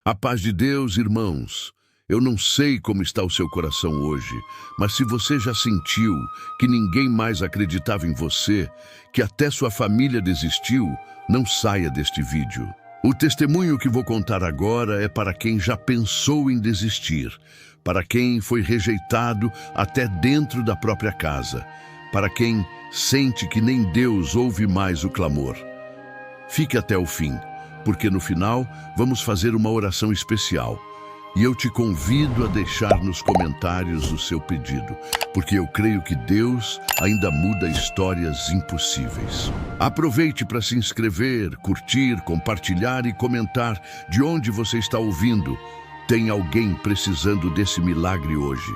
A paz de Deus, irmãos. Eu não sei como está o seu coração hoje, mas se você já sentiu que ninguém mais acreditava em você, que até sua família desistiu, não saia deste vídeo. O testemunho que vou contar agora é para quem já pensou em desistir, para quem foi rejeitado até dentro da própria casa, para quem sente que nem Deus ouve mais o clamor. Fique até o fim, porque no final vamos fazer uma oração especial. E eu te convido a deixar nos comentários o seu pedido, porque eu creio que Deus ainda muda histórias impossíveis. Aproveite para se inscrever, curtir, compartilhar e comentar de onde você está ouvindo. Tem alguém precisando desse milagre hoje?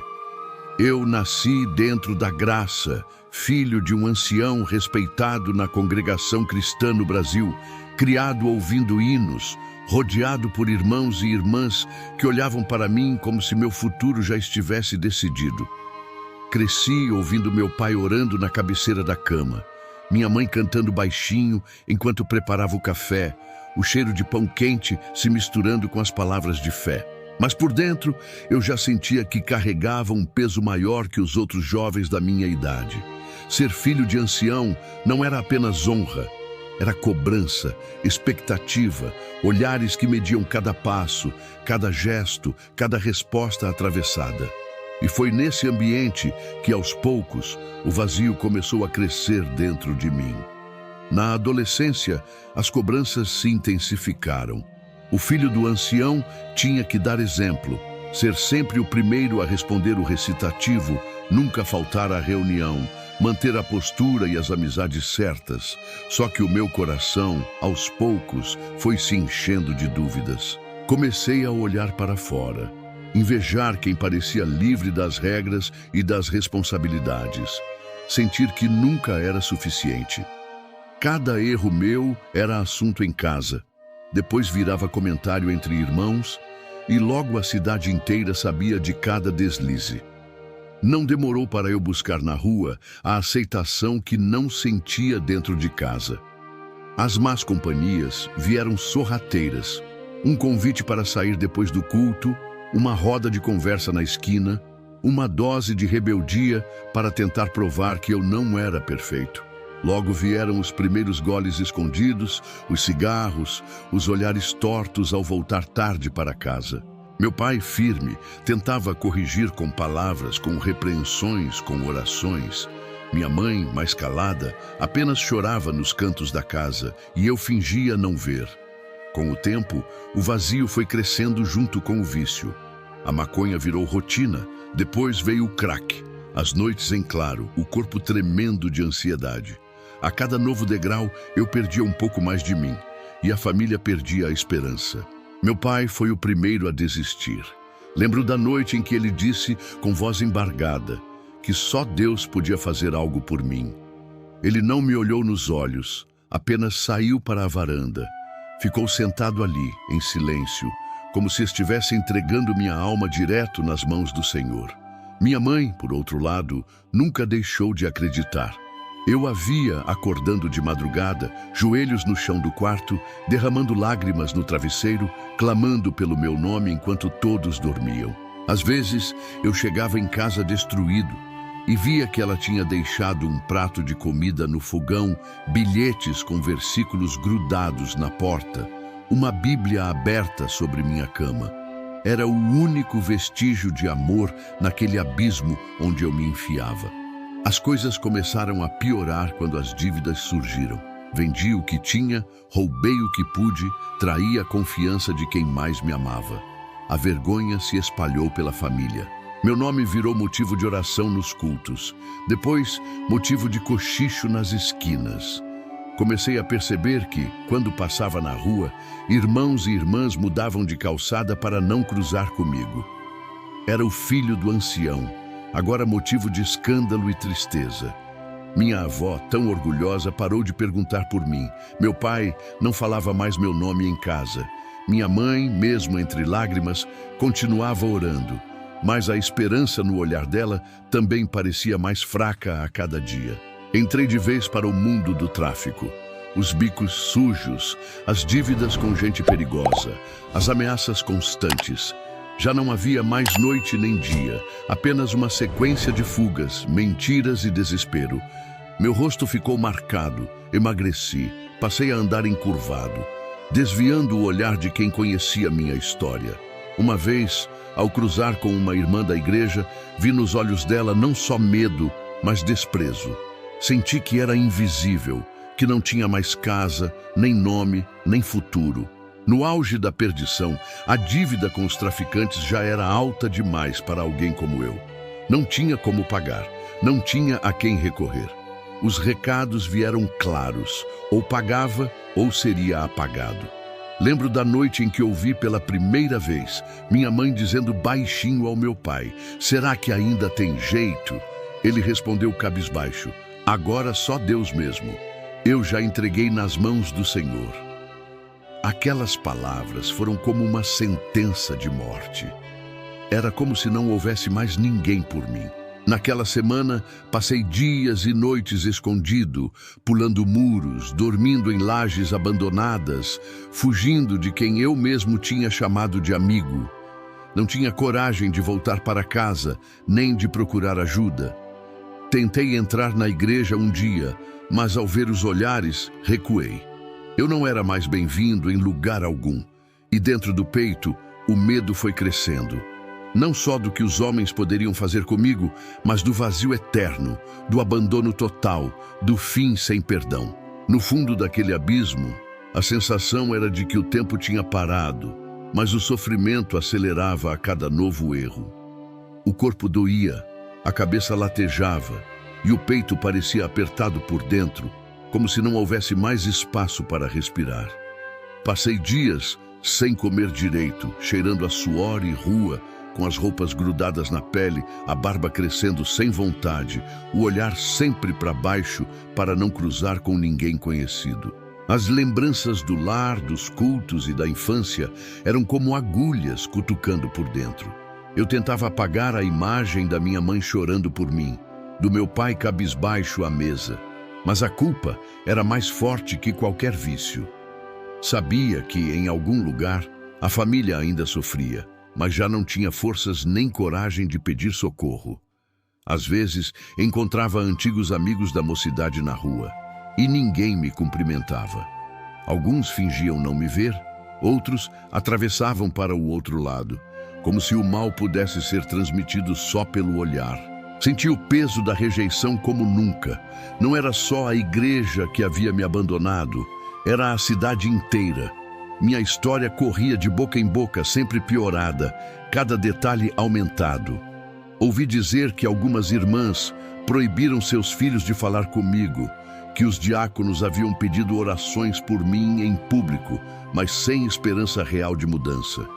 Eu nasci dentro da graça, filho de um ancião respeitado na congregação cristã no Brasil, criado ouvindo hinos, rodeado por irmãos e irmãs que olhavam para mim como se meu futuro já estivesse decidido. Cresci ouvindo meu pai orando na cabeceira da cama, minha mãe cantando baixinho enquanto preparava o café, o cheiro de pão quente se misturando com as palavras de fé. Mas por dentro, eu já sentia que carregava um peso maior que os outros jovens da minha idade. Ser filho de ancião não era apenas honra, era cobrança, expectativa, olhares que mediam cada passo, cada gesto, cada resposta atravessada. E foi nesse ambiente que, aos poucos, o vazio começou a crescer dentro de mim. Na adolescência, as cobranças se intensificaram. O filho do ancião tinha que dar exemplo, ser sempre o primeiro a responder o recitativo, nunca faltar à reunião, manter a postura e as amizades certas. Só que o meu coração, aos poucos, foi se enchendo de dúvidas. Comecei a olhar para fora, invejar quem parecia livre das regras e das responsabilidades, sentir que nunca era suficiente. Cada erro meu era assunto em casa, depois virava comentário entre irmãos e logo a cidade inteira sabia de cada deslize. Não demorou para eu buscar na rua a aceitação que não sentia dentro de casa. As más companhias vieram sorrateiras, um convite para sair depois do culto, uma roda de conversa na esquina, uma dose de rebeldia para tentar provar que eu não era perfeito. Logo vieram os primeiros goles escondidos, os cigarros, os olhares tortos ao voltar tarde para casa. Meu pai, firme, tentava corrigir com palavras, com repreensões, com orações. Minha mãe, mais calada, apenas chorava nos cantos da casa e eu fingia não ver. Com o tempo, o vazio foi crescendo junto com o vício. A maconha virou rotina, depois veio o crack. As noites em claro, o corpo tremendo de ansiedade. A cada novo degrau, eu perdia um pouco mais de mim e a família perdia a esperança. Meu pai foi o primeiro a desistir. Lembro da noite em que ele disse, com voz embargada, que só Deus podia fazer algo por mim. Ele não me olhou nos olhos, apenas saiu para a varanda. Ficou sentado ali, em silêncio, como se estivesse entregando minha alma direto nas mãos do Senhor. Minha mãe, por outro lado, nunca deixou de acreditar. Eu a via acordando de madrugada, joelhos no chão do quarto, derramando lágrimas no travesseiro, clamando pelo meu nome enquanto todos dormiam. Às vezes, eu chegava em casa destruído e via que ela tinha deixado um prato de comida no fogão, bilhetes com versículos grudados na porta, uma Bíblia aberta sobre minha cama. Era o único vestígio de amor naquele abismo onde eu me enfiava. As coisas começaram a piorar quando as dívidas surgiram. Vendi o que tinha, roubei o que pude, traí a confiança de quem mais me amava. A vergonha se espalhou pela família. Meu nome virou motivo de oração nos cultos. Depois, motivo de cochicho nas esquinas. Comecei a perceber que, quando passava na rua, irmãos e irmãs mudavam de calçada para não cruzar comigo. Era o filho do ancião, agora motivo de escândalo e tristeza. Minha avó, tão orgulhosa, parou de perguntar por mim. Meu pai não falava mais meu nome em casa. Minha mãe, mesmo entre lágrimas, continuava orando, mas a esperança no olhar dela também parecia mais fraca a cada dia. Entrei de vez para o mundo do tráfico. os bicos sujos, as dívidas com gente perigosa, as ameaças constantes. Já não havia mais noite nem dia, apenas uma sequência de fugas, mentiras e desespero. Meu rosto ficou marcado, emagreci, passei a andar encurvado, desviando o olhar de quem conhecia minha história. Uma vez, ao cruzar com uma irmã da igreja, vi nos olhos dela não só medo, mas desprezo. Senti que era invisível, que não tinha mais casa, nem nome, nem futuro. No auge da perdição, a dívida com os traficantes já era alta demais para alguém como eu. Não tinha como pagar, não tinha a quem recorrer. Os recados vieram claros, ou pagava ou seria apagado. Lembro da noite em que ouvi pela primeira vez minha mãe dizendo baixinho ao meu pai: "Será que ainda tem jeito?" Ele respondeu cabisbaixo: "Agora só Deus mesmo. Eu já entreguei nas mãos do Senhor." Aquelas palavras foram como uma sentença de morte. Era como se não houvesse mais ninguém por mim. Naquela semana, passei dias e noites escondido, pulando muros, dormindo em lajes abandonadas, fugindo de quem eu mesmo tinha chamado de amigo. Não tinha coragem de voltar para casa, nem de procurar ajuda. Tentei entrar na igreja um dia, mas ao ver os olhares, recuei. Eu não era mais bem-vindo em lugar algum, e dentro do peito, o medo foi crescendo. Não só do que os homens poderiam fazer comigo, mas do vazio eterno, do abandono total, do fim sem perdão. No fundo daquele abismo, a sensação era de que o tempo tinha parado, mas o sofrimento acelerava a cada novo erro. O corpo doía, a cabeça latejava, e o peito parecia apertado por dentro, como se não houvesse mais espaço para respirar. Passei dias sem comer direito, cheirando a suor e rua, com as roupas grudadas na pele, a barba crescendo sem vontade, o olhar sempre para baixo para não cruzar com ninguém conhecido. As lembranças do lar, dos cultos e da infância eram como agulhas cutucando por dentro. Eu tentava apagar a imagem da minha mãe chorando por mim, do meu pai cabisbaixo à mesa, mas a culpa era mais forte que qualquer vício. Sabia que, em algum lugar, a família ainda sofria, mas já não tinha forças nem coragem de pedir socorro. Às vezes, encontrava antigos amigos da mocidade na rua, e ninguém me cumprimentava. Alguns fingiam não me ver, outros atravessavam para o outro lado, como se o mal pudesse ser transmitido só pelo olhar. Senti o peso da rejeição como nunca. Não era só a igreja que havia me abandonado, era a cidade inteira. Minha história corria de boca em boca, sempre piorada, cada detalhe aumentado. Ouvi dizer que algumas irmãs proibiram seus filhos de falar comigo, que os diáconos haviam pedido orações por mim em público, mas sem esperança real de mudança.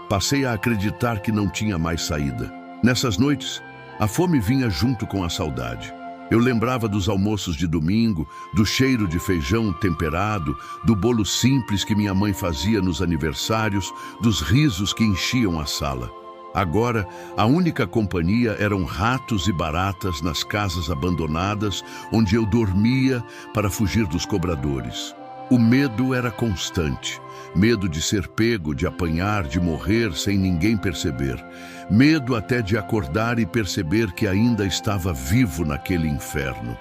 Passei a acreditar que não tinha mais saída. Nessas noites, a fome vinha junto com a saudade. Eu lembrava dos almoços de domingo, do cheiro de feijão temperado, do bolo simples que minha mãe fazia nos aniversários, dos risos que enchiam a sala. Agora, a única companhia eram ratos e baratas nas casas abandonadas, onde eu dormia para fugir dos cobradores. O medo era constante. Medo de ser pego, de apanhar, de morrer sem ninguém perceber. Medo até de acordar e perceber que ainda estava vivo naquele inferno.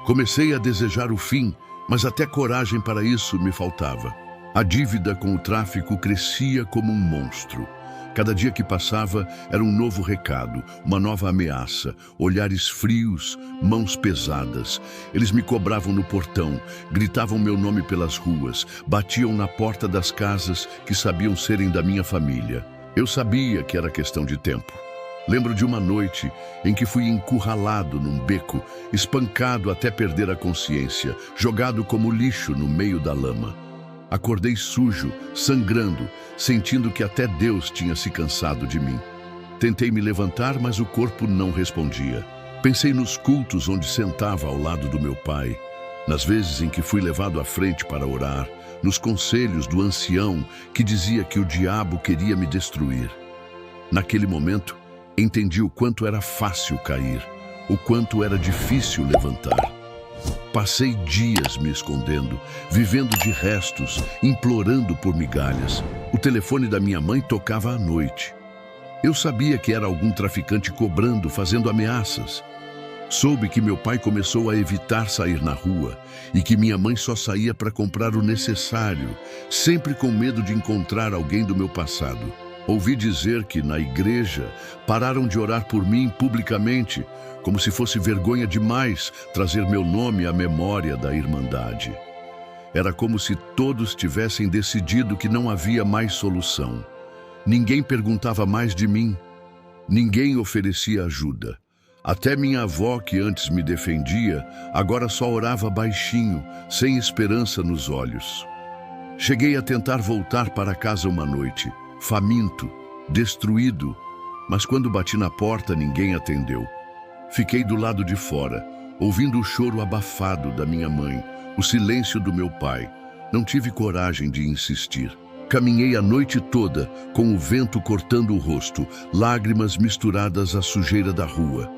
Comecei a desejar o fim, mas até coragem para isso me faltava. A dívida com o tráfico crescia como um monstro. Cada dia que passava era um novo recado, uma nova ameaça, olhares frios, mãos pesadas. Eles me cobravam no portão, gritavam meu nome pelas ruas, batiam na porta das casas que sabiam serem da minha família. Eu sabia que era questão de tempo. Lembro de uma noite em que fui encurralado num beco, espancado até perder a consciência, jogado como lixo no meio da lama. Acordei sujo, sangrando, sentindo que até Deus tinha se cansado de mim. Tentei me levantar, mas o corpo não respondia. Pensei nos cultos onde sentava ao lado do meu pai, nas vezes em que fui levado à frente para orar, nos conselhos do ancião que dizia que o diabo queria me destruir. Naquele momento, entendi o quanto era fácil cair, o quanto era difícil levantar. Passei dias me escondendo, vivendo de restos, implorando por migalhas. O telefone da minha mãe tocava à noite. Eu sabia que era algum traficante cobrando, fazendo ameaças. Soube que meu pai começou a evitar sair na rua e que minha mãe só saía para comprar o necessário, sempre com medo de encontrar alguém do meu passado. Ouvi dizer que, na igreja, pararam de orar por mim publicamente, como se fosse vergonha demais trazer meu nome à memória da Irmandade. Era como se todos tivessem decidido que não havia mais solução. Ninguém perguntava mais de mim. Ninguém oferecia ajuda. Até minha avó, que antes me defendia, agora só orava baixinho, sem esperança nos olhos. Cheguei a tentar voltar para casa uma noite, faminto, destruído, mas quando bati na porta ninguém atendeu. Fiquei do lado de fora, ouvindo o choro abafado da minha mãe, o silêncio do meu pai. Não tive coragem de insistir. Caminhei a noite toda, com o vento cortando o rosto, lágrimas misturadas à sujeira da rua.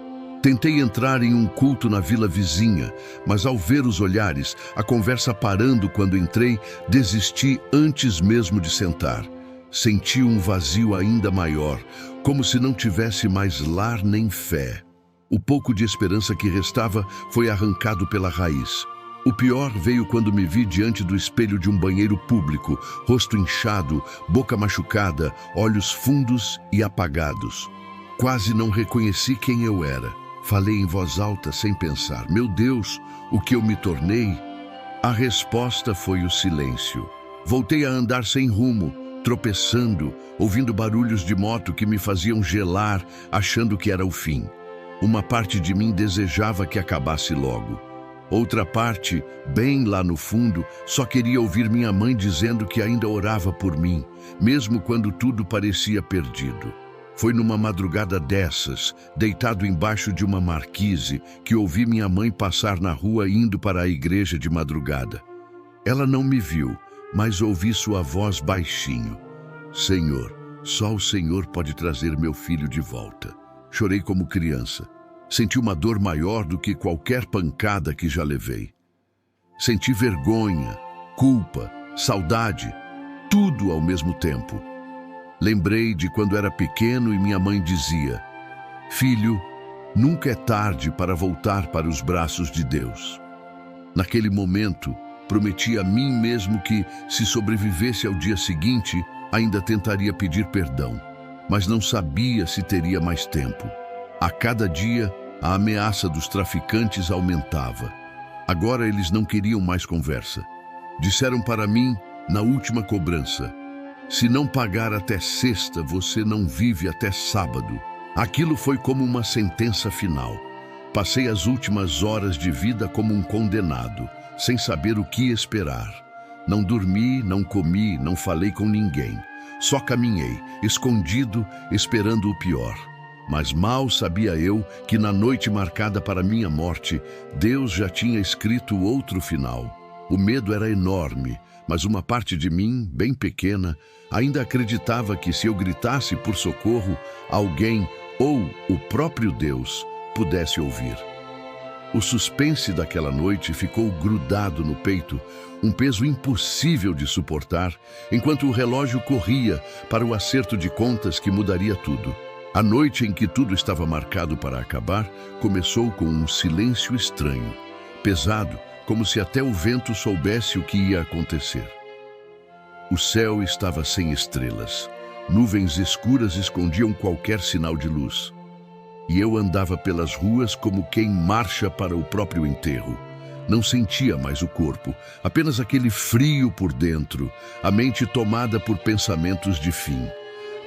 Tentei entrar em um culto na vila vizinha, mas ao ver os olhares, a conversa parando quando entrei, desisti antes mesmo de sentar. Senti um vazio ainda maior, como se não tivesse mais lar nem fé. O pouco de esperança que restava foi arrancado pela raiz. O pior veio quando me vi diante do espelho de um banheiro público, rosto inchado, boca machucada, olhos fundos e apagados. Quase não reconheci quem eu era. Falei em voz alta sem pensar. Meu Deus, o que eu me tornei? A resposta foi o silêncio. Voltei a andar sem rumo, tropeçando, ouvindo barulhos de moto que me faziam gelar, achando que era o fim. Uma parte de mim desejava que acabasse logo. Outra parte, bem lá no fundo, só queria ouvir minha mãe dizendo que ainda orava por mim, mesmo quando tudo parecia perdido. Foi numa madrugada dessas, deitado embaixo de uma marquise, que ouvi minha mãe passar na rua indo para a igreja de madrugada. Ela não me viu, mas ouvi sua voz baixinho. Senhor, só o Senhor pode trazer meu filho de volta. Chorei como criança. Senti uma dor maior do que qualquer pancada que já levei. Senti vergonha, culpa, saudade, tudo ao mesmo tempo. Lembrei de quando era pequeno e minha mãe dizia: filho, nunca é tarde para voltar para os braços de Deus. Naquele momento, prometi a mim mesmo que, se sobrevivesse ao dia seguinte, ainda tentaria pedir perdão, mas não sabia se teria mais tempo. A cada dia, a ameaça dos traficantes aumentava. Agora eles não queriam mais conversa. Disseram para mim, na última cobrança: se não pagar até sexta, você não vive até sábado. Aquilo foi como uma sentença final. Passei as últimas horas de vida como um condenado, sem saber o que esperar. Não dormi, não comi, não falei com ninguém. Só caminhei, escondido, esperando o pior. Mas mal sabia eu que na noite marcada para minha morte, Deus já tinha escrito outro final. O medo era enorme, mas uma parte de mim, bem pequena, ainda acreditava que se eu gritasse por socorro, alguém, ou o próprio Deus, pudesse ouvir. O suspense daquela noite ficou grudado no peito, um peso impossível de suportar, enquanto o relógio corria para o acerto de contas que mudaria tudo. A noite em que tudo estava marcado para acabar, começou com um silêncio estranho, pesado, como se até o vento soubesse o que ia acontecer. O céu estava sem estrelas. Nuvens escuras escondiam qualquer sinal de luz. E eu andava pelas ruas como quem marcha para o próprio enterro. Não sentia mais o corpo, apenas aquele frio por dentro, a mente tomada por pensamentos de fim.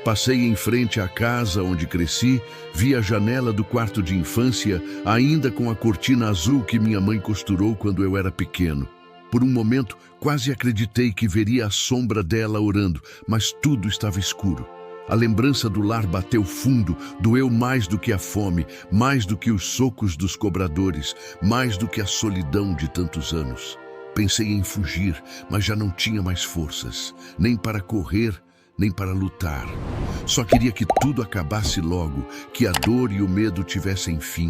Passei em frente à casa onde cresci, vi a janela do quarto de infância, ainda com a cortina azul que minha mãe costurou quando eu era pequeno. Por um momento, quase acreditei que veria a sombra dela orando, mas tudo estava escuro. A lembrança do lar bateu fundo, doeu mais do que a fome, mais do que os socos dos cobradores, mais do que a solidão de tantos anos. Pensei em fugir, mas já não tinha mais forças, nem para correr, nem para lutar. Só queria que tudo acabasse logo, que a dor e o medo tivessem fim.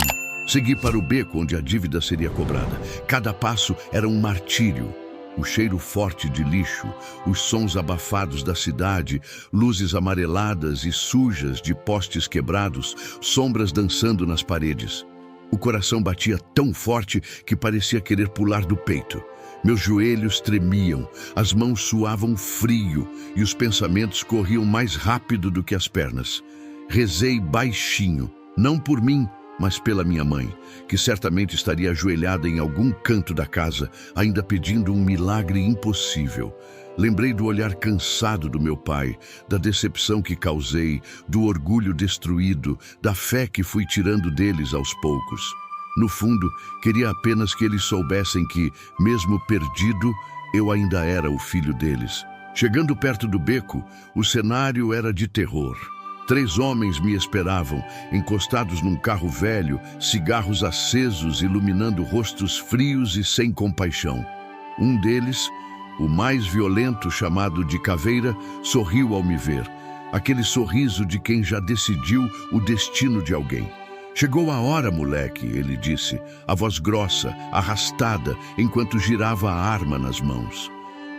Segui para o beco onde a dívida seria cobrada. Cada passo era um martírio. O cheiro forte de lixo, os sons abafados da cidade, luzes amareladas e sujas de postes quebrados, sombras dançando nas paredes. O coração batia tão forte que parecia querer pular do peito. Meus joelhos tremiam, as mãos suavam frio e os pensamentos corriam mais rápido do que as pernas. Rezei baixinho, não por mim, mas pela minha mãe, que certamente estaria ajoelhada em algum canto da casa, ainda pedindo um milagre impossível. Lembrei do olhar cansado do meu pai, da decepção que causei, do orgulho destruído, da fé que fui tirando deles aos poucos. No fundo, queria apenas que eles soubessem que, mesmo perdido, eu ainda era o filho deles. Chegando perto do beco, o cenário era de terror. 3 homens me esperavam, encostados num carro velho, cigarros acesos iluminando rostos frios e sem compaixão. Um deles, o mais violento, chamado de Caveira, sorriu ao me ver. Aquele sorriso de quem já decidiu o destino de alguém. Chegou a hora, moleque, ele disse, a voz grossa, arrastada, enquanto girava a arma nas mãos.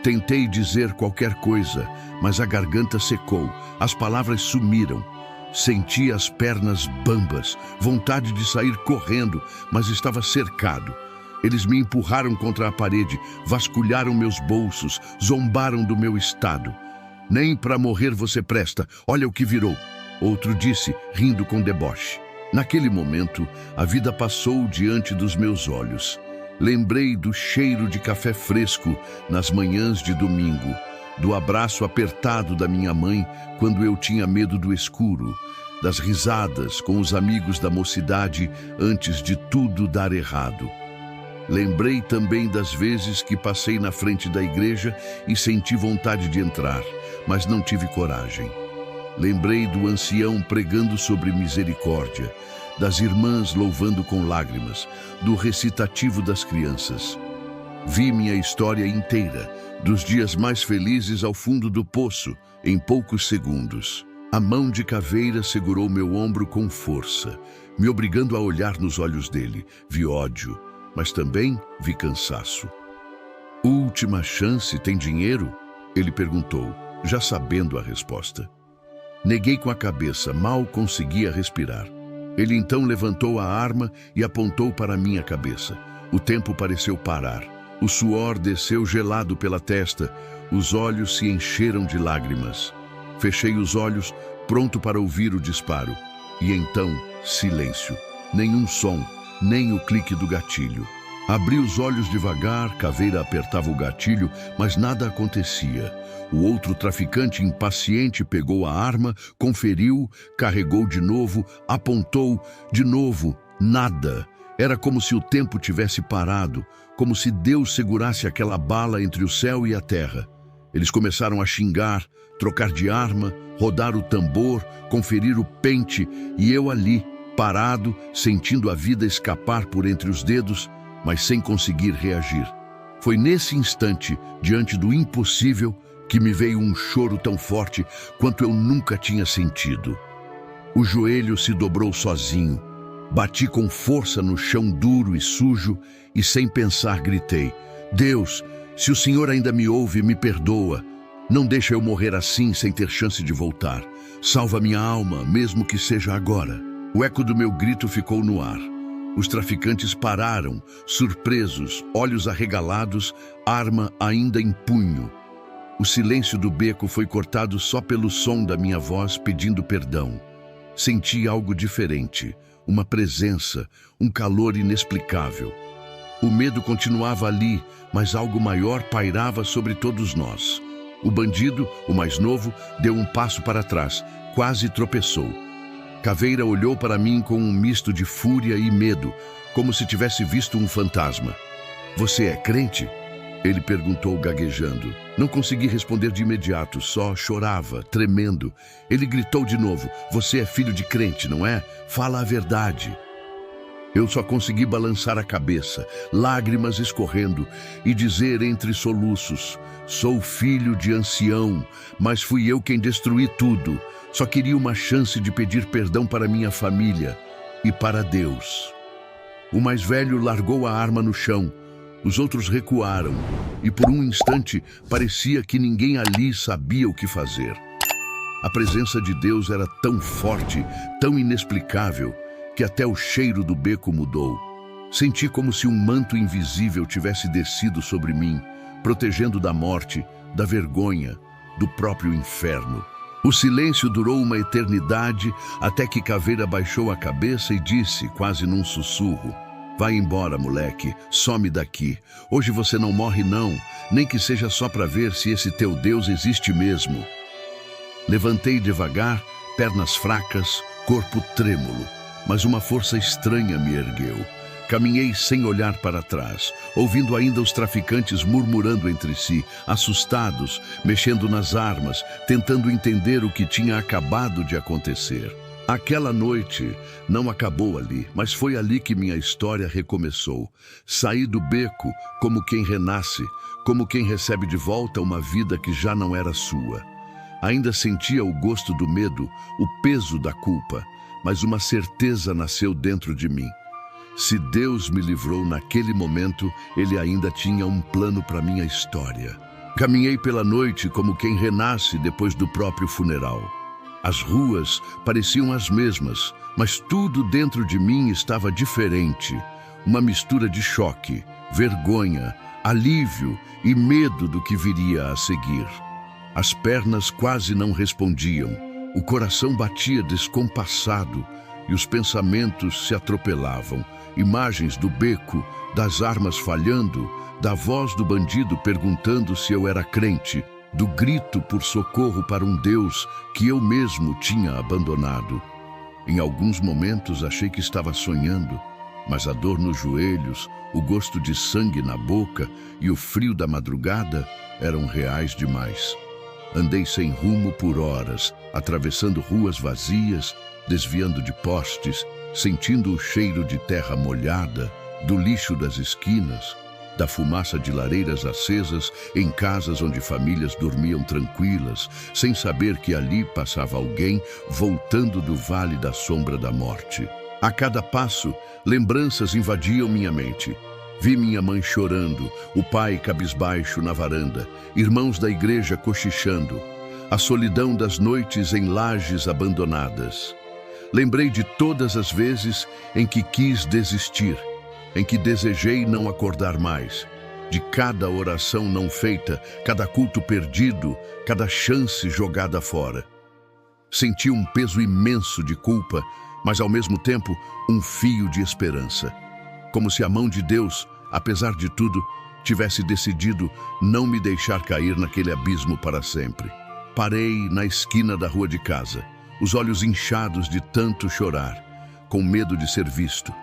Tentei dizer qualquer coisa, mas a garganta secou, as palavras sumiram. Senti as pernas bambas, vontade de sair correndo, mas estava cercado. Eles me empurraram contra a parede, vasculharam meus bolsos, zombaram do meu estado. Nem para morrer você presta, olha o que virou. Outro disse, rindo com deboche. Naquele momento, a vida passou diante dos meus olhos. Lembrei do cheiro de café fresco nas manhãs de domingo, do abraço apertado da minha mãe quando eu tinha medo do escuro, das risadas com os amigos da mocidade antes de tudo dar errado. Lembrei também das vezes que passei na frente da igreja e senti vontade de entrar, mas não tive coragem. Lembrei do ancião pregando sobre misericórdia, das irmãs louvando com lágrimas, do recitativo das crianças. Vi minha história inteira, dos dias mais felizes ao fundo do poço, em poucos segundos. A mão de Caveira segurou meu ombro com força, me obrigando a olhar nos olhos dele. Vi ódio, mas também vi cansaço. Última chance, tem dinheiro? Ele perguntou, já sabendo a resposta. Neguei com a cabeça, mal conseguia respirar. Ele então levantou a arma e apontou para minha cabeça. O tempo pareceu parar. O suor desceu gelado pela testa, os olhos se encheram de lágrimas. Fechei os olhos, pronto para ouvir o disparo. E então, silêncio. Nenhum som, nem o clique do gatilho. Abri os olhos devagar, Caveira apertava o gatilho, mas nada acontecia. O outro traficante impaciente pegou a arma, conferiu, carregou de novo, apontou, de novo, nada. Era como se o tempo tivesse parado, como se Deus segurasse aquela bala entre o céu e a terra. Eles começaram a xingar, trocar de arma, rodar o tambor, conferir o pente, e eu ali, parado, sentindo a vida escapar por entre os dedos, mas sem conseguir reagir. Foi nesse instante, diante do impossível, que me veio um choro tão forte quanto eu nunca tinha sentido. O joelho se dobrou sozinho. Bati com força no chão duro e sujo e, sem pensar, gritei: Deus, se o Senhor ainda me ouve, me perdoa. Não deixa eu morrer assim, sem ter chance de voltar. Salva minha alma, mesmo que seja agora. O eco do meu grito ficou no ar. Os traficantes pararam, surpresos, olhos arregalados, arma ainda em punho. O silêncio do beco foi cortado só pelo som da minha voz pedindo perdão. Senti algo diferente, uma presença, um calor inexplicável. O medo continuava ali, mas algo maior pairava sobre todos nós. O bandido, o mais novo, deu um passo para trás, quase tropeçou. Caveira olhou para mim com um misto de fúria e medo, como se tivesse visto um fantasma. Você é crente? Ele perguntou gaguejando. Não consegui responder de imediato, só chorava, tremendo. Ele gritou de novo: Você é filho de crente, não é? Fala a verdade. Eu só consegui balançar a cabeça, lágrimas escorrendo, e dizer entre soluços: Sou filho de ancião, mas fui eu quem destruí tudo. Só queria uma chance de pedir perdão para minha família e para Deus. O mais velho largou a arma no chão. Os outros recuaram, e por um instante parecia que ninguém ali sabia o que fazer. A presença de Deus era tão forte, tão inexplicável, que até o cheiro do beco mudou. Senti como se um manto invisível tivesse descido sobre mim, protegendo da morte, da vergonha, do próprio inferno. O silêncio durou uma eternidade, até que Caveira baixou a cabeça e disse, quase num sussurro: "Vai embora, moleque, some daqui. Hoje você não morre não, nem que seja só para ver se esse teu Deus existe mesmo." Levantei devagar, pernas fracas, corpo trêmulo, mas uma força estranha me ergueu. Caminhei sem olhar para trás, ouvindo ainda os traficantes murmurando entre si, assustados, mexendo nas armas, tentando entender o que tinha acabado de acontecer. Aquela noite não acabou ali, mas foi ali que minha história recomeçou. Saí do beco como quem renasce, como quem recebe de volta uma vida que já não era sua. Ainda sentia o gosto do medo, o peso da culpa, mas uma certeza nasceu dentro de mim. Se Deus me livrou naquele momento, Ele ainda tinha um plano para minha história. Caminhei pela noite como quem renasce depois do próprio funeral. As ruas pareciam as mesmas, mas tudo dentro de mim estava diferente. Uma mistura de choque, vergonha, alívio e medo do que viria a seguir. As pernas quase não respondiam, o coração batia descompassado e os pensamentos se atropelavam. Imagens do beco, das armas falhando, da voz do bandido perguntando se eu era crente, do grito por socorro para um Deus que eu mesmo tinha abandonado. Em alguns momentos achei que estava sonhando, mas a dor nos joelhos, o gosto de sangue na boca e o frio da madrugada eram reais demais. Andei sem rumo por horas, atravessando ruas vazias, desviando de postes, sentindo o cheiro de terra molhada, do lixo das esquinas, da fumaça de lareiras acesas em casas onde famílias dormiam tranquilas, sem saber que ali passava alguém voltando do vale da sombra da morte. A cada passo, lembranças invadiam minha mente. Vi minha mãe chorando, o pai cabisbaixo na varanda, irmãos da igreja cochichando, a solidão das noites em lajes abandonadas. Lembrei de todas as vezes em que quis desistir, em que desejei não acordar mais, de cada oração não feita, cada culto perdido, cada chance jogada fora. Senti um peso imenso de culpa, mas ao mesmo tempo um fio de esperança. Como se a mão de Deus, apesar de tudo, tivesse decidido não me deixar cair naquele abismo para sempre. Parei na esquina da rua de casa, os olhos inchados de tanto chorar, com medo de ser visto,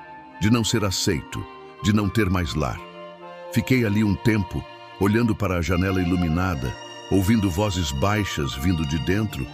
de não ser aceito, de não ter mais lar. Fiquei ali um tempo, olhando para a janela iluminada, ouvindo vozes baixas vindo de dentro,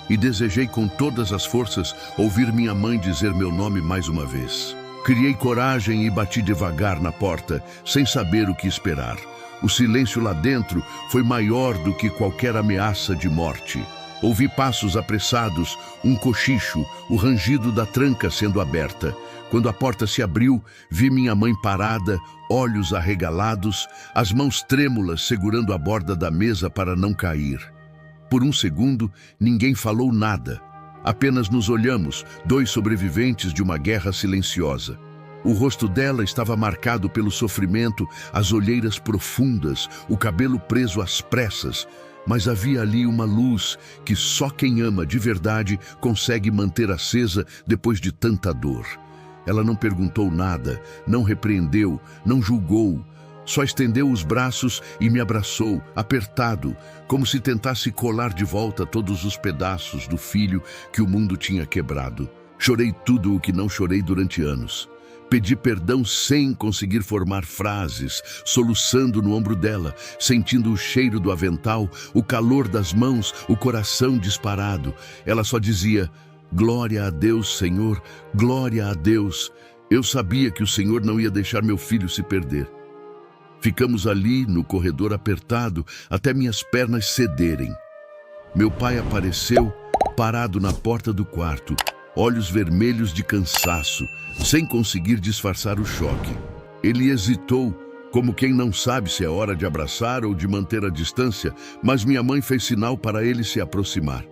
e desejei com todas as forças ouvir minha mãe dizer meu nome mais uma vez. Criei coragem e bati devagar na porta, sem saber o que esperar. O silêncio lá dentro foi maior do que qualquer ameaça de morte. Ouvi passos apressados, um cochicho, o rangido da tranca sendo aberta. Quando a porta se abriu, vi minha mãe parada, olhos arregalados, as mãos trêmulas segurando a borda da mesa para não cair. Por um segundo, ninguém falou nada. Apenas nos olhamos, dois sobreviventes de uma guerra silenciosa. O rosto dela estava marcado pelo sofrimento, as olheiras profundas, o cabelo preso às pressas, mas havia ali uma luz que só quem ama de verdade consegue manter acesa depois de tanta dor. Ela não perguntou nada, não repreendeu, não julgou, só estendeu os braços e me abraçou, apertado, como se tentasse colar de volta todos os pedaços do filho que o mundo tinha quebrado. Chorei tudo o que não chorei durante anos. Pedi perdão sem conseguir formar frases, soluçando no ombro dela, sentindo o cheiro do avental, o calor das mãos, o coração disparado. Ela só dizia: "Glória a Deus, Senhor, glória a Deus." Eu sabia que o Senhor não ia deixar meu filho se perder. Ficamos ali, no corredor apertado, até minhas pernas cederem. Meu pai apareceu, parado na porta do quarto, olhos vermelhos de cansaço, sem conseguir disfarçar o choque. Ele hesitou, como quem não sabe se é hora de abraçar ou de manter a distância, mas minha mãe fez sinal para ele se aproximar.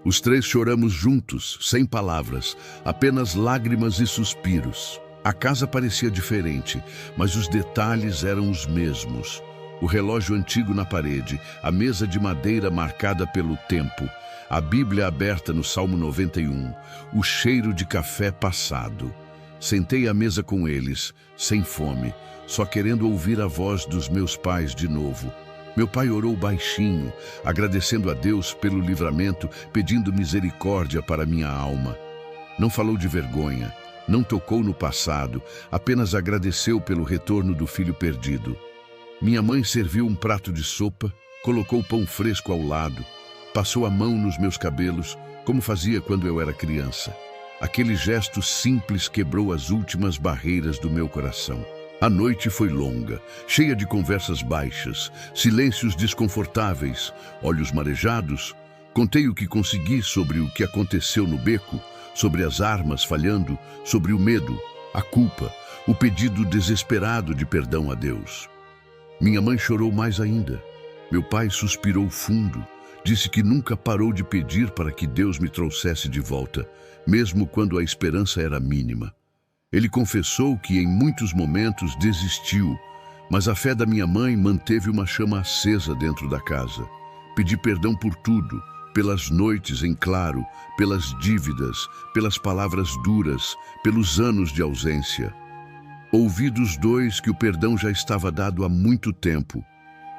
Os três choramos juntos, sem palavras, apenas lágrimas e suspiros. A casa parecia diferente, mas os detalhes eram os mesmos. O relógio antigo na parede, a mesa de madeira marcada pelo tempo, a Bíblia aberta no Salmo 91, o cheiro de café passado. Sentei à mesa com eles, sem fome, só querendo ouvir a voz dos meus pais de novo. Meu pai orou baixinho, agradecendo a Deus pelo livramento, pedindo misericórdia para minha alma. Não falou de vergonha, não tocou no passado, apenas agradeceu pelo retorno do filho perdido. Minha mãe serviu um prato de sopa, colocou pão fresco ao lado, passou a mão nos meus cabelos, como fazia quando eu era criança. Aquele gesto simples quebrou as últimas barreiras do meu coração. A noite foi longa, cheia de conversas baixas, silêncios desconfortáveis, olhos marejados. Contei o que consegui sobre o que aconteceu no beco, sobre as armas falhando, sobre o medo, a culpa, o pedido desesperado de perdão a Deus. Minha mãe chorou mais ainda. Meu pai suspirou fundo, disse que nunca parou de pedir para que Deus me trouxesse de volta, mesmo quando a esperança era mínima. Ele confessou que em muitos momentos desistiu, mas a fé da minha mãe manteve uma chama acesa dentro da casa. Pedi perdão por tudo, pelas noites em claro, pelas dívidas, pelas palavras duras, pelos anos de ausência. Ouvi dos dois que o perdão já estava dado há muito tempo.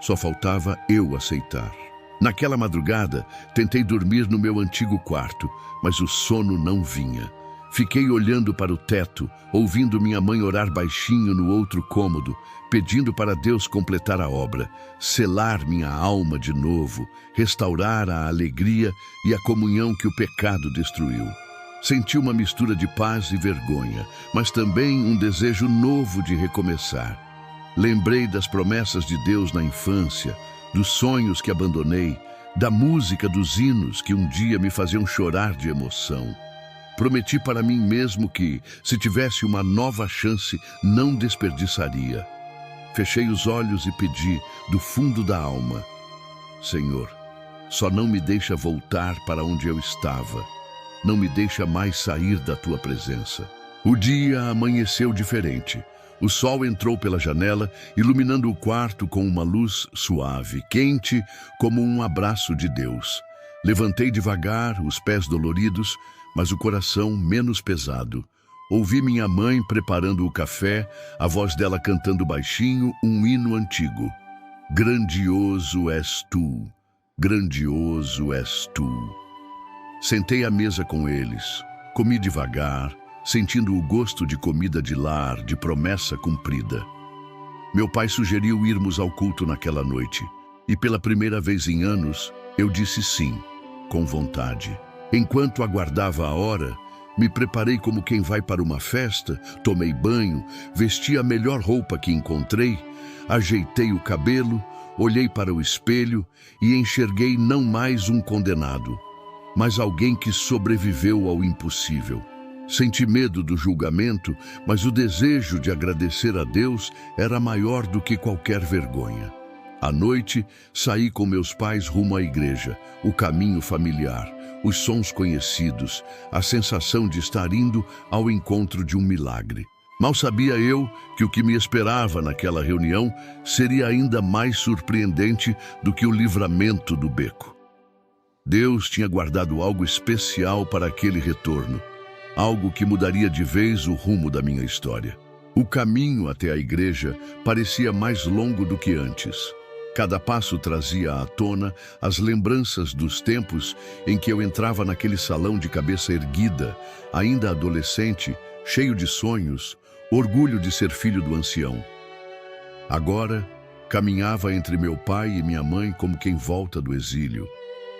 Só faltava eu aceitar. Naquela madrugada, tentei dormir no meu antigo quarto, mas o sono não vinha. Fiquei olhando para o teto, ouvindo minha mãe orar baixinho no outro cômodo, pedindo para Deus completar a obra, selar minha alma de novo, restaurar a alegria e a comunhão que o pecado destruiu. Senti uma mistura de paz e vergonha, mas também um desejo novo de recomeçar. Lembrei das promessas de Deus na infância, dos sonhos que abandonei, da música dos hinos que um dia me faziam chorar de emoção. Prometi para mim mesmo que, se tivesse uma nova chance, não desperdiçaria. Fechei os olhos e pedi, do fundo da alma: Senhor, só não me deixa voltar para onde eu estava. Não me deixa mais sair da tua presença. O dia amanheceu diferente. O sol entrou pela janela, iluminando o quarto com uma luz suave, quente, como um abraço de Deus. Levantei devagar, os pés doloridos, mas o coração menos pesado. Ouvi minha mãe preparando o café, a voz dela cantando baixinho um hino antigo. Grandioso és tu, grandioso és tu. Sentei à mesa com eles, comi devagar, sentindo o gosto de comida de lar, de promessa cumprida. Meu pai sugeriu irmos ao culto naquela noite, e pela primeira vez em anos, eu disse sim, com vontade. Enquanto aguardava a hora, me preparei como quem vai para uma festa, tomei banho, vesti a melhor roupa que encontrei, ajeitei o cabelo, olhei para o espelho e enxerguei não mais um condenado, mas alguém que sobreviveu ao impossível. Senti medo do julgamento, mas o desejo de agradecer a Deus era maior do que qualquer vergonha. À noite, saí com meus pais rumo à igreja, o caminho familiar, os sons conhecidos, a sensação de estar indo ao encontro de um milagre. Mal sabia eu que o que me esperava naquela reunião seria ainda mais surpreendente do que o livramento do beco. Deus tinha guardado algo especial para aquele retorno, algo que mudaria de vez o rumo da minha história. O caminho até a igreja parecia mais longo do que antes. Cada passo trazia à tona as lembranças dos tempos em que eu entrava naquele salão de cabeça erguida, ainda adolescente, cheio de sonhos, orgulho de ser filho do ancião. Agora, caminhava entre meu pai e minha mãe como quem volta do exílio,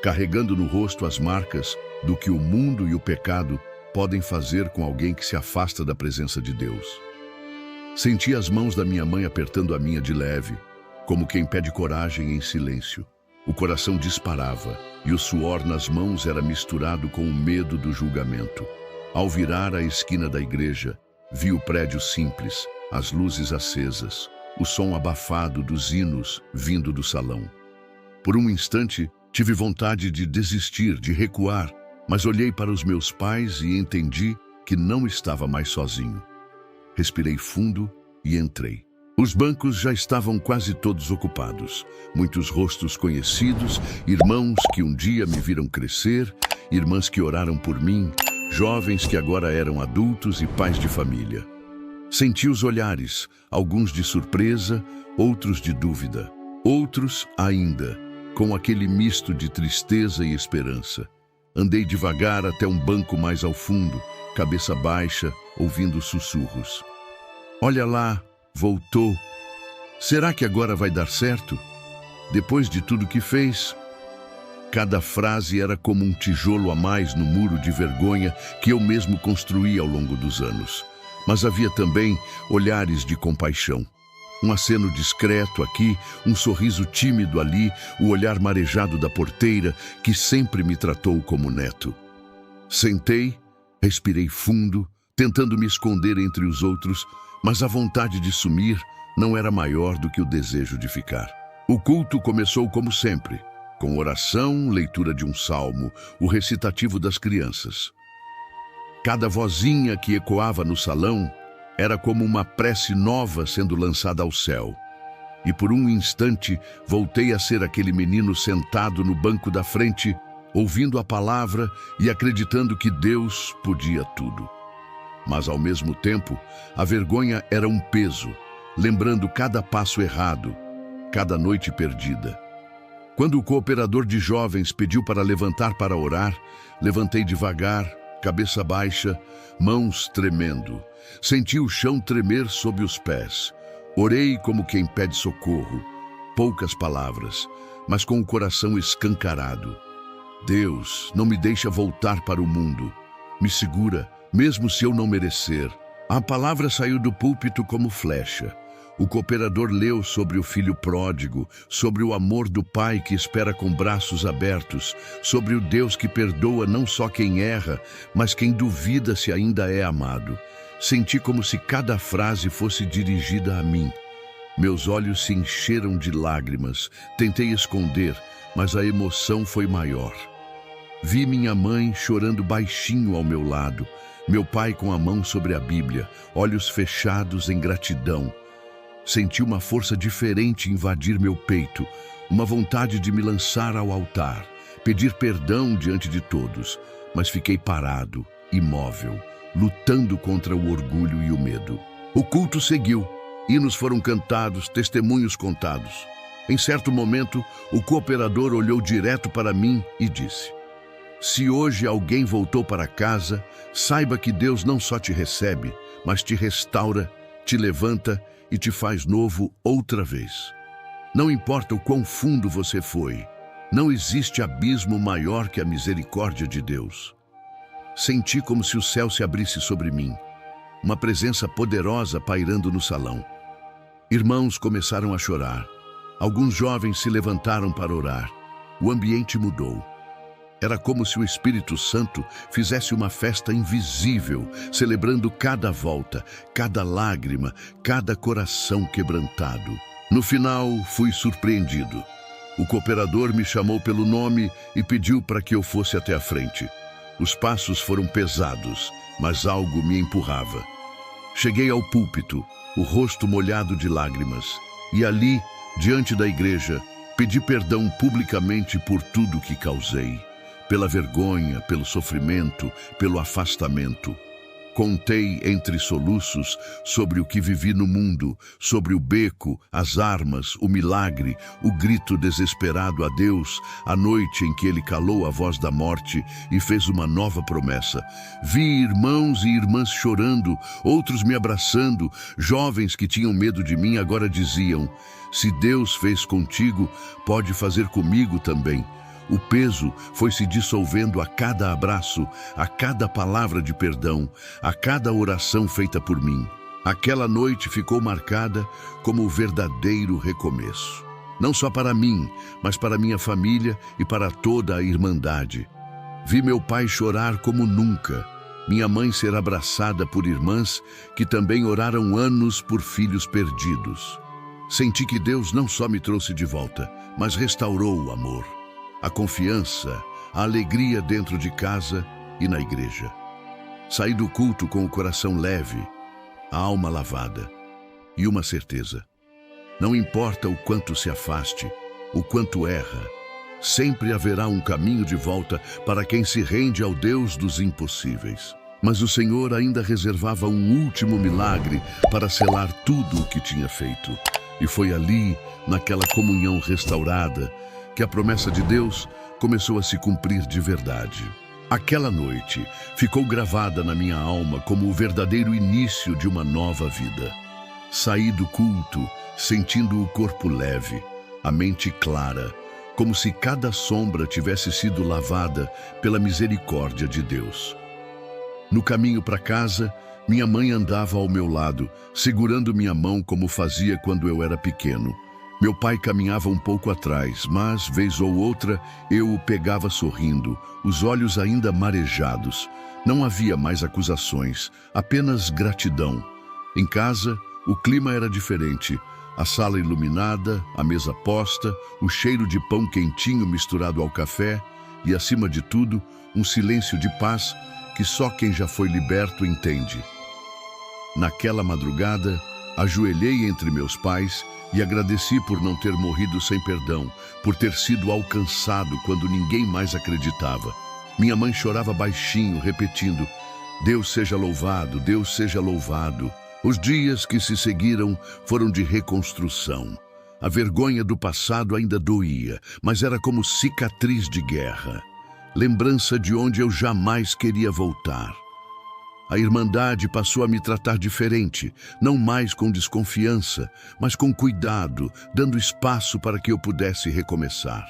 carregando no rosto as marcas do que o mundo e o pecado podem fazer com alguém que se afasta da presença de Deus. Senti as mãos da minha mãe apertando a minha de leve, como quem pede coragem em silêncio. O coração disparava e o suor nas mãos era misturado com o medo do julgamento. Ao virar a esquina da igreja, vi o prédio simples, as luzes acesas, o som abafado dos hinos vindo do salão. Por um instante, tive vontade de desistir, de recuar, mas olhei para os meus pais e entendi que não estava mais sozinho. Respirei fundo e entrei. Os bancos já estavam quase todos ocupados. Muitos rostos conhecidos, irmãos que um dia me viram crescer, irmãs que oraram por mim, jovens que agora eram adultos e pais de família. Senti os olhares, alguns de surpresa, outros de dúvida, outros ainda, com aquele misto de tristeza e esperança. Andei devagar até um banco mais ao fundo, cabeça baixa, ouvindo sussurros. Olha lá, voltou. Será que agora vai dar certo? Depois de tudo que fez? Cada frase era como um tijolo a mais no muro de vergonha que eu mesmo construí ao longo dos anos. Mas havia também olhares de compaixão. Um aceno discreto aqui, um sorriso tímido ali, o olhar marejado da porteira que sempre me tratou como neto. Sentei, respirei fundo, tentando me esconder entre os outros, mas a vontade de sumir não era maior do que o desejo de ficar. O culto começou como sempre, com oração, leitura de um salmo, o recitativo das crianças. Cada vozinha que ecoava no salão era como uma prece nova sendo lançada ao céu. E por um instante voltei a ser aquele menino sentado no banco da frente, ouvindo a palavra e acreditando que Deus podia tudo. Mas ao mesmo tempo, a vergonha era um peso, lembrando cada passo errado, cada noite perdida. Quando o cooperador de jovens pediu para levantar para orar, levantei devagar, cabeça baixa, mãos tremendo. Senti o chão tremer sob os pés. Orei como quem pede socorro. Poucas palavras, mas com o coração escancarado. Deus, não me deixa voltar para o mundo. Me segura, mesmo se eu não merecer. A palavra saiu do púlpito como flecha. O cooperador leu sobre o filho pródigo, sobre o amor do pai que espera com braços abertos, sobre o Deus que perdoa não só quem erra, mas quem duvida se ainda é amado. Senti como se cada frase fosse dirigida a mim. Meus olhos se encheram de lágrimas. Tentei esconder, mas a emoção foi maior. Vi minha mãe chorando baixinho ao meu lado, meu pai com a mão sobre a Bíblia, olhos fechados em gratidão. Senti uma força diferente invadir meu peito, uma vontade de me lançar ao altar, pedir perdão diante de todos, mas fiquei parado, imóvel, lutando contra o orgulho e o medo. O culto seguiu, hinos foram cantados, testemunhos contados. Em certo momento, o cooperador olhou direto para mim e disse: "Se hoje alguém voltou para casa, saiba que Deus não só te recebe, mas te restaura, te levanta e te faz novo outra vez. Não importa o quão fundo você foi, não existe abismo maior que a misericórdia de Deus." Senti como se o céu se abrisse sobre mim, uma presença poderosa pairando no salão. Irmãos começaram a chorar. Alguns jovens se levantaram para orar. O ambiente mudou. Era como se o Espírito Santo fizesse uma festa invisível, celebrando cada volta, cada lágrima, cada coração quebrantado. No final, fui surpreendido. O cooperador me chamou pelo nome e pediu para que eu fosse até a frente. Os passos foram pesados, mas algo me empurrava. Cheguei ao púlpito, o rosto molhado de lágrimas, e ali, diante da igreja, pedi perdão publicamente por tudo que causei. Pela vergonha, pelo sofrimento, pelo afastamento. Contei entre soluços sobre o que vivi no mundo, sobre o beco, as armas, o milagre, o grito desesperado a Deus, a noite em que Ele calou a voz da morte e fez uma nova promessa. Vi irmãos e irmãs chorando, outros me abraçando, jovens que tinham medo de mim agora diziam: "Se Deus fez contigo, pode fazer comigo também." O peso foi se dissolvendo a cada abraço, a cada palavra de perdão, a cada oração feita por mim. Aquela noite ficou marcada como o verdadeiro recomeço. Não só para mim, mas para minha família e para toda a Irmandade. Vi meu pai chorar como nunca. minha mãe ser abraçada por irmãs que também oraram anos por filhos perdidos. Senti que Deus não só me trouxe de volta, mas restaurou o amor, a confiança, a alegria dentro de casa e na igreja. Saí do culto com o coração leve, a alma lavada e uma certeza. Não importa o quanto se afaste, o quanto erra, sempre haverá um caminho de volta para quem se rende ao Deus dos impossíveis. Mas o Senhor ainda reservava um último milagre para selar tudo o que tinha feito. E foi ali, naquela comunhão restaurada, que a promessa de Deus começou a se cumprir de verdade. Aquela noite ficou gravada na minha alma como o verdadeiro início de uma nova vida. Saí do culto sentindo o corpo leve, a mente clara, como se cada sombra tivesse sido lavada pela misericórdia de Deus. No caminho para casa, minha mãe andava ao meu lado, segurando minha mão como fazia quando eu era pequeno. Meu pai caminhava um pouco atrás, mas, vez ou outra, eu o pegava sorrindo, os olhos ainda marejados. Não havia mais acusações, apenas gratidão. Em casa, o clima era diferente. A sala iluminada, a mesa posta, o cheiro de pão quentinho misturado ao café e, acima de tudo, um silêncio de paz que só quem já foi liberto entende. Naquela madrugada, ajoelhei entre meus pais e agradeci por não ter morrido sem perdão, por ter sido alcançado quando ninguém mais acreditava. Minha mãe chorava baixinho, repetindo: Deus seja louvado, Deus seja louvado. Os dias que se seguiram foram de reconstrução. A vergonha do passado ainda doía, mas era como cicatriz de guerra. Lembrança de onde eu jamais queria voltar. A Irmandade passou a me tratar diferente, não mais com desconfiança, mas com cuidado, dando espaço para que eu pudesse recomeçar.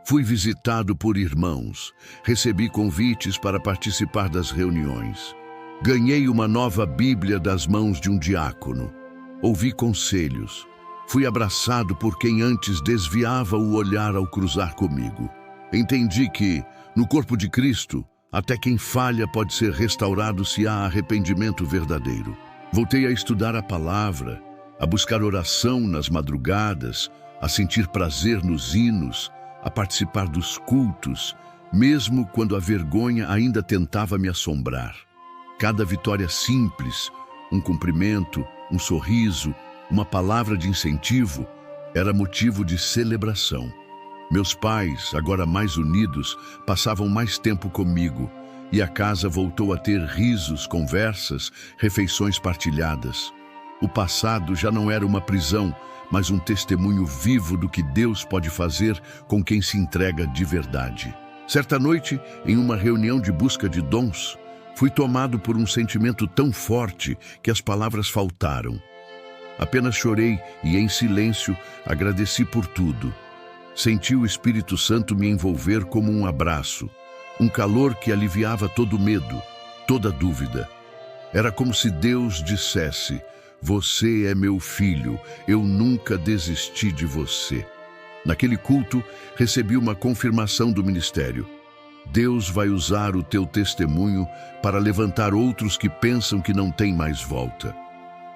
Fui visitado por irmãos, recebi convites para participar das reuniões. Ganhei uma nova Bíblia das mãos de um diácono. Ouvi conselhos. Fui abraçado por quem antes desviava o olhar ao cruzar comigo. Entendi que, no corpo de Cristo, até quem falha pode ser restaurado se há arrependimento verdadeiro. Voltei a estudar a palavra, a buscar oração nas madrugadas, a sentir prazer nos hinos, a participar dos cultos, mesmo quando a vergonha ainda tentava me assombrar. Cada vitória simples, um cumprimento, um sorriso, uma palavra de incentivo, era motivo de celebração. Meus pais, agora mais unidos, passavam mais tempo comigo e a casa voltou a ter risos, conversas, refeições partilhadas. O passado já não era uma prisão, mas um testemunho vivo do que Deus pode fazer com quem se entrega de verdade. Certa noite, em uma reunião de busca de dons, fui tomado por um sentimento tão forte que as palavras faltaram. Apenas chorei e, em silêncio, agradeci por tudo. Senti o Espírito Santo me envolver como um abraço, um calor que aliviava todo medo, toda dúvida. Era como se Deus dissesse: você é meu filho, eu nunca desisti de você. Naquele culto, recebi uma confirmação do ministério. Deus vai usar o teu testemunho para levantar outros que pensam que não têm mais volta.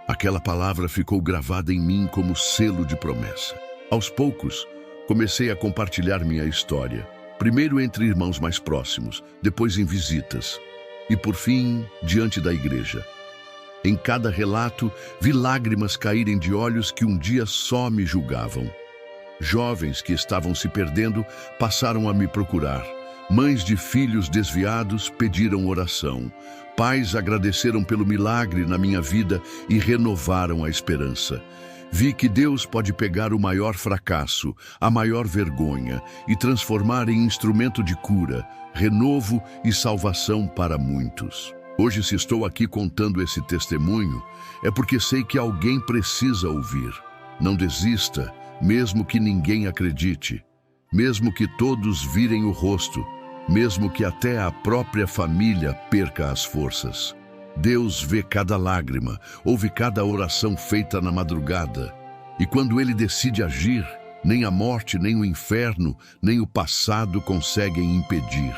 Aquela palavra ficou gravada em mim como selo de promessa. Aos poucos, comecei a compartilhar minha história, primeiro entre irmãos mais próximos, depois em visitas, e por fim, diante da igreja. Em cada relato, vi lágrimas caírem de olhos que um dia só me julgavam. Jovens que estavam se perdendo passaram a me procurar. Mães de filhos desviados pediram oração. Pais agradeceram pelo milagre na minha vida e renovaram a esperança. Vi que Deus pode pegar o maior fracasso, a maior vergonha e transformar em instrumento de cura, renovo e salvação para muitos. Hoje, se estou aqui contando esse testemunho, é porque sei que alguém precisa ouvir. Não desista, mesmo que ninguém acredite, mesmo que todos virem o rosto, mesmo que até a própria família perca as forças. Deus vê cada lágrima, ouve cada oração feita na madrugada. E quando Ele decide agir, nem a morte, nem o inferno, nem o passado conseguem impedir.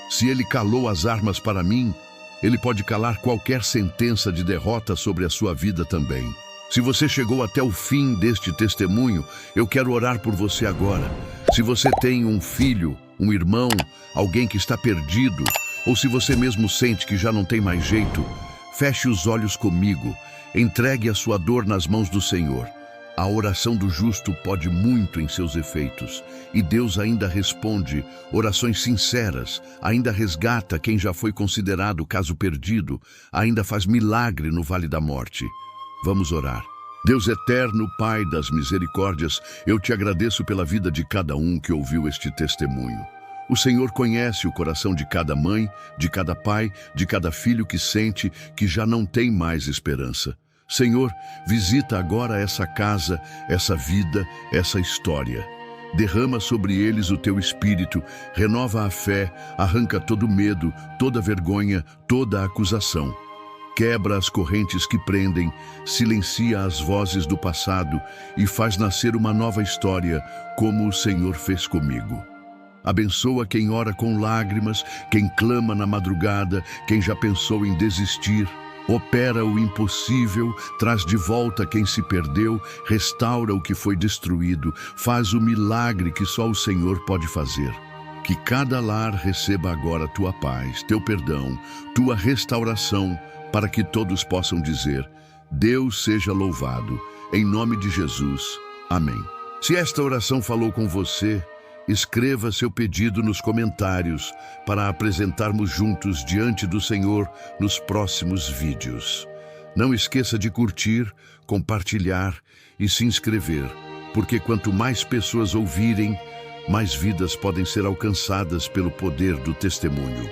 Se ele calou as armas para mim, ele pode calar qualquer sentença de derrota sobre a sua vida também. Se você chegou até o fim deste testemunho, eu quero orar por você agora. Se você tem um filho, um irmão, alguém que está perdido, ou se você mesmo sente que já não tem mais jeito, feche os olhos comigo, entregue a sua dor nas mãos do Senhor. A oração do justo pode muito em seus efeitos, e Deus ainda responde orações sinceras, ainda resgata quem já foi considerado caso perdido, ainda faz milagre no vale da morte. Vamos orar. Deus eterno, Pai das misericórdias, eu te agradeço pela vida de cada um que ouviu este testemunho. O Senhor conhece o coração de cada mãe, de cada pai, de cada filho que sente que já não tem mais esperança. Senhor, visita agora essa casa, essa vida, essa história. Derrama sobre eles o teu espírito, renova a fé, arranca todo medo, toda vergonha, toda acusação. Quebra as correntes que prendem, silencia as vozes do passado e faz nascer uma nova história, como o Senhor fez comigo. Abençoa quem ora com lágrimas, quem clama na madrugada, quem já pensou em desistir. Opera o impossível, traz de volta quem se perdeu, restaura o que foi destruído, faz o milagre que só o Senhor pode fazer. Que cada lar receba agora tua paz, teu perdão, tua restauração, para que todos possam dizer: Deus seja louvado, em nome de Jesus. Amém. Se esta oração falou com você, escreva seu pedido nos comentários para apresentarmos juntos diante do Senhor nos próximos vídeos. Não esqueça de curtir, compartilhar e se inscrever, porque quanto mais pessoas ouvirem, mais vidas podem ser alcançadas pelo poder do testemunho.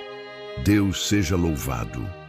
Deus seja louvado.